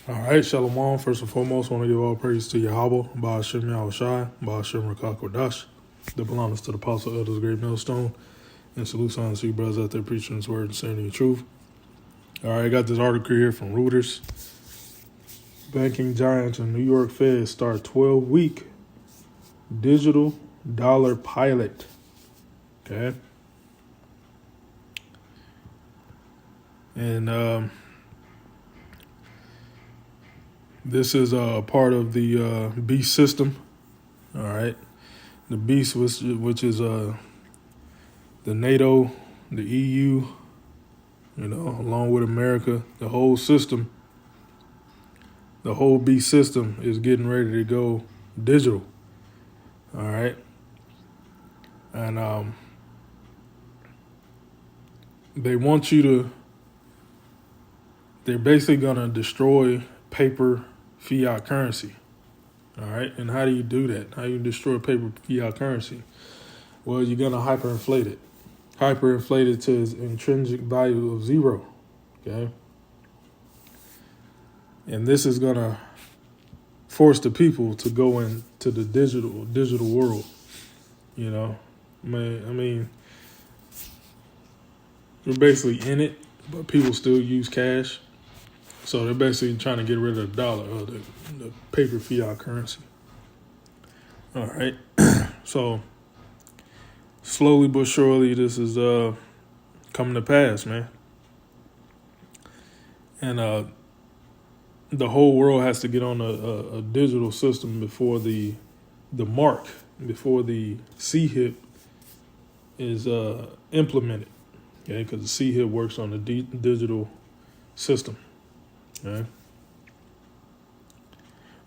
All right, Shalom. First and foremost, I want to give all praise to Yahweh, Ba'ashem Yahushai, Ba'ashem Rakakwadash, that belongs to the Apostle Elders Great Millstone, and salute on to you brothers out there preaching His word and saying the truth. All right, I got this article here from Reuters. Banking giants and New York Fed start 12-week digital dollar pilot. Okay. And this is a part of the Beast system. All right. The Beast, which is the NATO, the EU, along with America, the whole system, the whole Beast system is getting ready to go digital. All right. And they want you to, they're basically going to destroy paper fiat currency. All right. And how do you do that? How do you destroy paper fiat currency? Well, you're going to hyperinflate it. Hyperinflate it to its intrinsic value of zero. Okay. And this is going to force the people to go into the digital world. I mean, we're basically in it, but people still use cash. So they're basically trying to get rid of the dollar, or the paper fiat currency. All right. So slowly but surely, this is coming to pass, man. And the whole world has to get on a digital system before the CHIP is implemented. Okay, because the CHIP works on the digital system. Okay.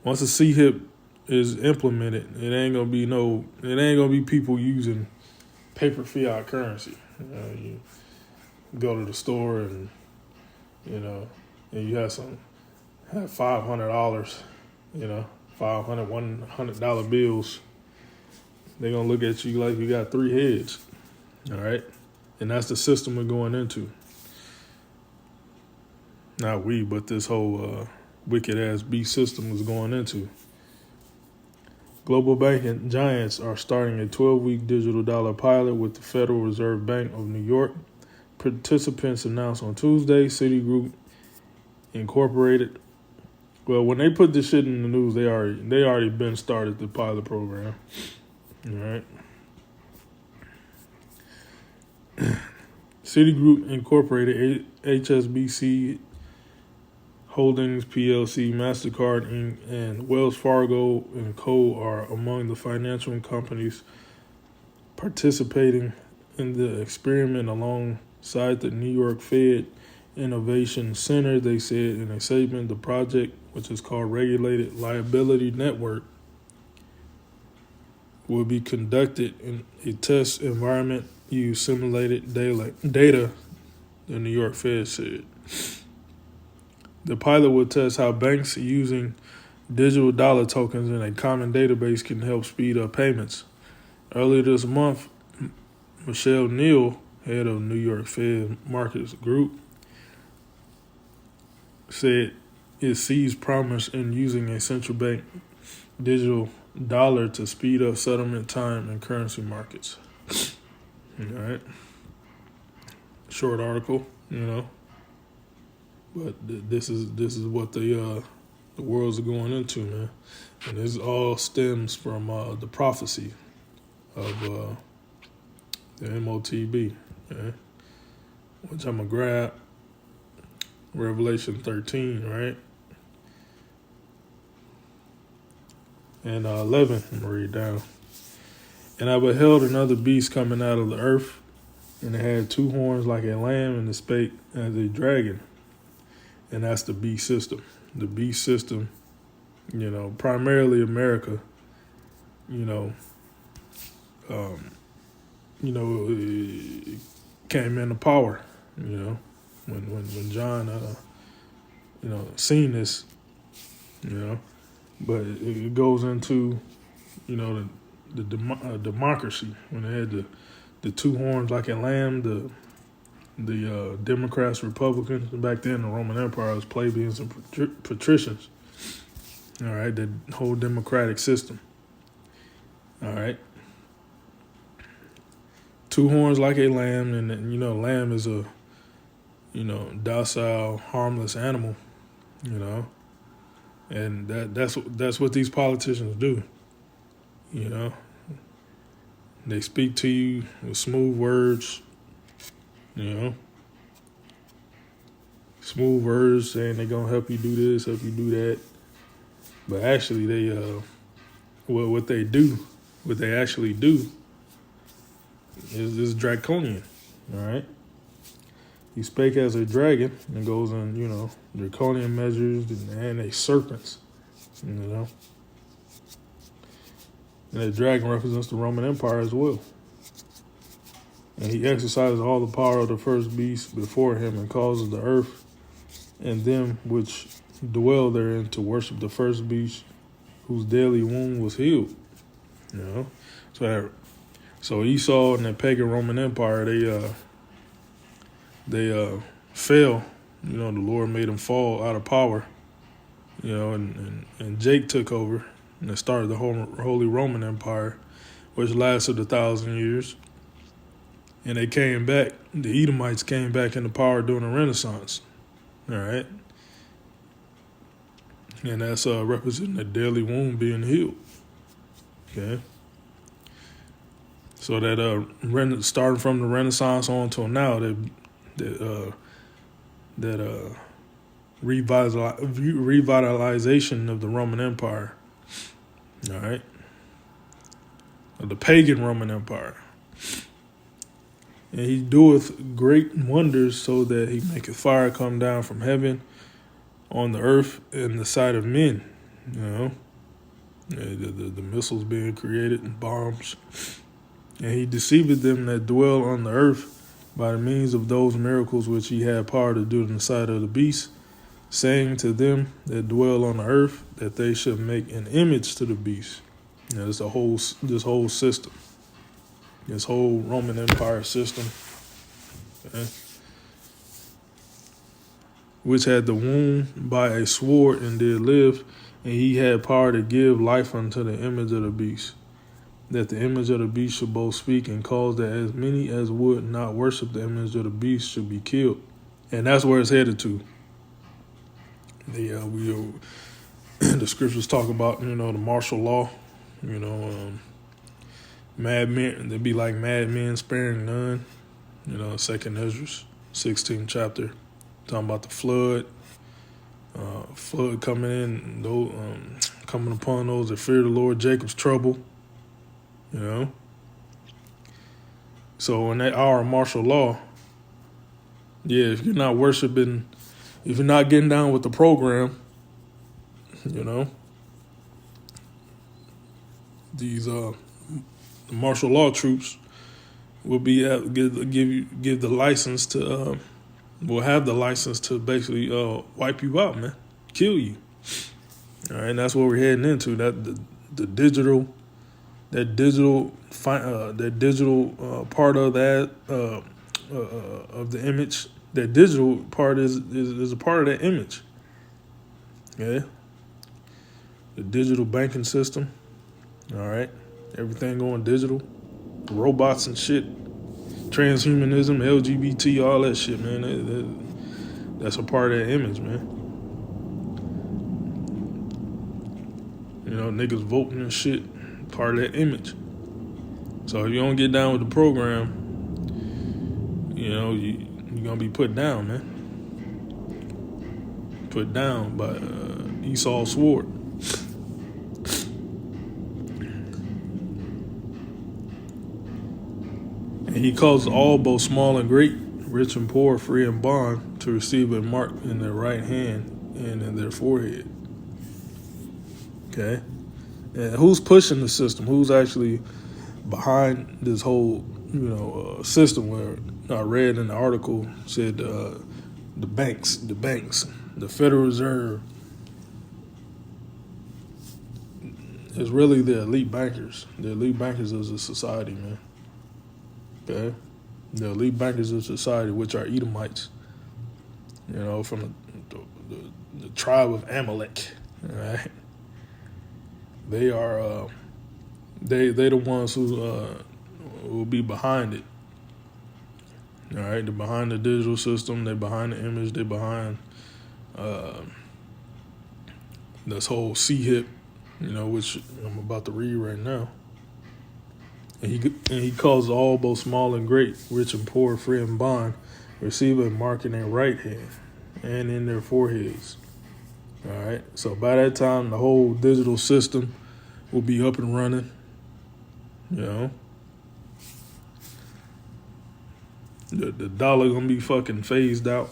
Once the CHIP is implemented, it ain't gonna be people using paper fiat currency. You go to the store and and you have $500, $100 bills. They're gonna look at you like you got three heads. All right, and that's the system we're going into. Not we, but this whole wicked-ass beast system was going into. Global banking giants are starting a 12-week digital dollar pilot with the Federal Reserve Bank of New York. Participants announced on Tuesday. Citigroup Incorporated. Well, when they put this shit in the news, they already been started the pilot program. All right. Citigroup Incorporated, HSBC Holdings PLC, MasterCard Inc., and Wells Fargo & Co. are among the financial companies participating in the experiment alongside the New York Fed Innovation Center. They said in a statement, the project, which is called Regulated Liability Network, will be conducted in a test environment use simulated data, the New York Fed said. The pilot will test how banks using digital dollar tokens in a common database can help speed up payments. Earlier this month, Michelle Neal, head of New York Fed Markets Group, said it sees promise in using a central bank digital dollar to speed up settlement time in currency markets. All right. Short article, But this is what the worlds are going into, man. And this all stems from the prophecy of the MOTB, okay? Which I'm going to grab. Revelation 13, right? And 11, I'm going to read down. And I beheld another beast coming out of the earth, and it had two horns like a lamb, and it spake as a dragon. And that's the beast system. The beast system, primarily America, it came into power, when John, seen this, but it goes into, the democracy when they had the two horns like a lamb, the Democrats, Republicans. Back then, the Roman Empire was plebeians and patricians. All right, the whole democratic system. All right. Two horns like a lamb, and lamb is a, docile, harmless animal, and that's what these politicians do. They speak to you with smooth words, smooth words saying they're gonna help you do this, help you do that, but actually what they actually do is draconian. All right. He spake as a dragon and goes on, draconian measures and a serpents, And the dragon represents the Roman Empire as well. And he exercises all the power of the first beast before him and causes the earth and them which dwell therein to worship the first beast whose deadly wound was healed. So Esau and the pagan Roman Empire, they fell. The Lord made them fall out of power. And Jake took over and it started the whole Holy Roman Empire, which lasted 1,000 years. And they came back. The Edomites came back into power during the Renaissance. All right. And that's representing the deadly wound being healed. Okay. So that starting from the Renaissance on till now, that revitalization of the Roman Empire. All right. Of the pagan Roman Empire. And he doeth great wonders so that he maketh fire come down from heaven on the earth in the sight of men. The missiles being created and bombs. And he deceived them that dwell on the earth by the means of those miracles which he had power to do in the sight of the beast, saying to them that dwell on the earth that they should make an image to the beast. This whole system, this whole Roman Empire system, which had the wound by a sword and did live, and he had power to give life unto the image of the beast, that the image of the beast should both speak and cause that as many as would not worship the image of the beast should be killed. And that's where it's headed to. The scriptures talk about, the martial law, mad men, they'd be like mad men sparing none, 2nd Ezra, 16th chapter, talking about the flood coming in, coming upon those that fear the Lord, Jacob's trouble, So in that hour of martial law, if you're not worshiping, if you're not getting down with the program, these the martial law troops will be give the license to will have the license to basically wipe you out, man, kill you. All right, and that's what we're heading into. That the digital part of that of the image. That digital part is a part of that image. Yeah. The digital banking system. All right. Everything going digital. Robots and shit. Transhumanism, LGBT, all that shit, man. That's a part of that image, man. Niggas voting and shit. Part of that image. So if you don't get down with the program, you're going to be put down, man. Put down by Esau's sword. And he causes all, both small and great, rich and poor, free and bond, to receive a mark in their right hand and in their forehead. Okay? And who's pushing the system? Who's actually behind this whole, system? Where I read in the article said the banks, the Federal Reserve is really the elite bankers. The elite bankers of the society, man. Okay? the elite bankers of society, which are Edomites, from the tribe of Amalek. All right, they are they the ones who will be behind it. All right, they're behind the digital system. They're behind the image. They're behind this whole C-hip, which I'm about to read right now. And he calls all, both small and great, rich and poor, free and bond, receive a mark in their right hand and in their foreheads. All right. So by that time, the whole digital system will be up and running. The dollar gonna be fucking phased out.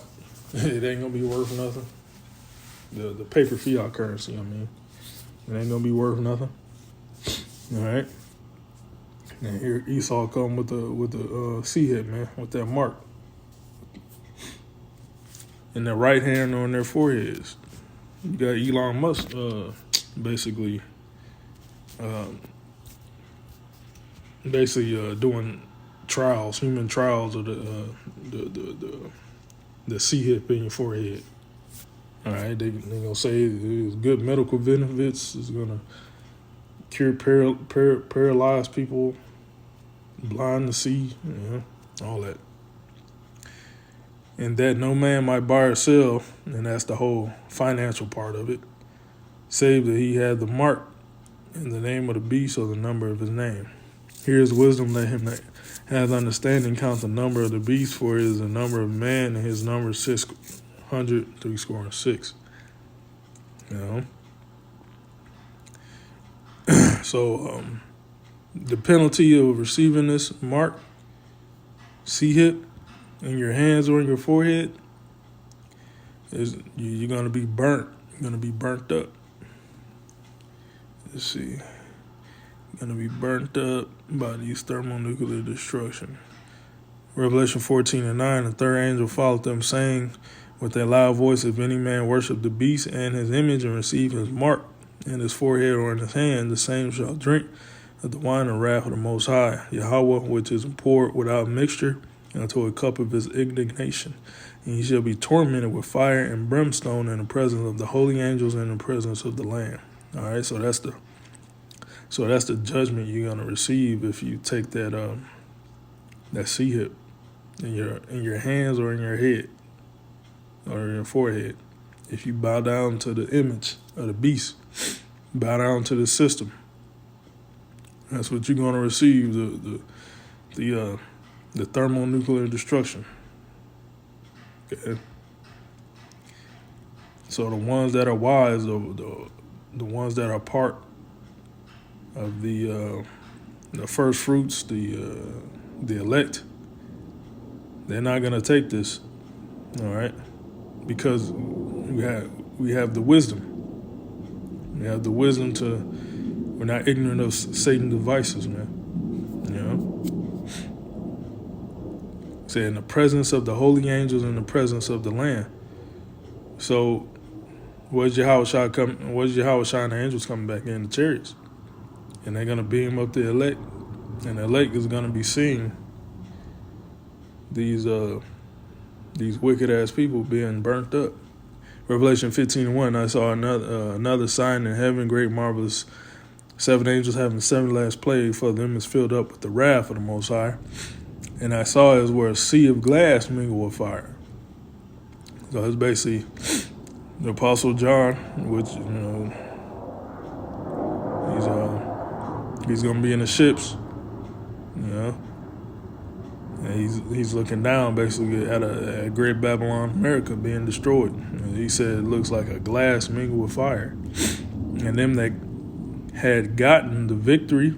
It ain't gonna be worth nothing. The paper fiat currency, it ain't gonna be worth nothing. All right. And here Esau come with the C-hip, man, with that mark in their right hand or on their foreheads. You got Elon Musk, basically doing trials, human trials of the C-hip in your forehead. All right, they gonna say it's good medical benefits. It's gonna cure paralyzed people, blind to see, all that. And that no man might buy or sell, and that's the whole financial part of it, save that he had the mark in the name of the beast or the number of his name. Here's wisdom, let him that has understanding count the number of the beast, for it is the number of man, and his number is 666. So the penalty of receiving this mark, C-hip, in your hands or in your forehead, is you're going to be burnt. You're going to be burnt up. Let's see. You're going to be burnt up by these thermonuclear destruction. Revelation 14:9, the third angel followed them, saying with a loud voice, if any man worship the beast and his image and receive his mark in his forehead or in his hand, the same shall drink of the wine of wrath of the Most High, Yahweh, which is poured without mixture into a cup of his indignation. And he shall be tormented with fire and brimstone in the presence of the holy angels and in the presence of the Lamb. All right, so that's the judgment you're gonna receive if you take that C-hip in your hands or in your head or in your forehead. If you bow down to the image of the beast, bow down to the system, that's what you're gonna receive. The thermonuclear destruction. Okay. So the ones that are wise, the ones that are part of the first fruits, the elect, they're not gonna take this. All right, because we have the wisdom. We have the wisdom we're not ignorant of Satan's devices, man. Say in the presence of the holy angels, in the presence of the Lamb. So, where's Yahushua and the angels coming back in the chariots? And they're gonna beam up the elect, and the elect is gonna be seeing these wicked ass people being burnt up. Revelation 15:1. I saw another sign in heaven, great marvelous. 7 angels having 7 last plagues, for them is filled up with the wrath of the Most High. And I saw as where a sea of glass mingled with fire. So it's basically the Apostle John, which he's gonna be in the ships, and he's looking down basically at a great Babylon, America being destroyed. And he said it looks like a glass mingled with fire, and them that had gotten the victory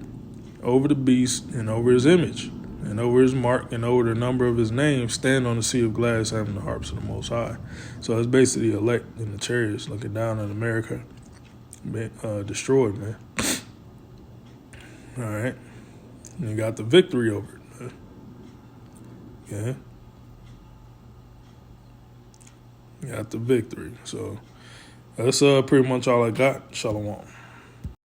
over the beast and over his image and over his mark and over the number of his name stand on the sea of glass having the harps of the Most High. So it's basically elect in the chariots looking down at America being destroyed, man. All right. And you got the victory over it, man. Yeah. You got the victory. So that's pretty much all I got. Shalom.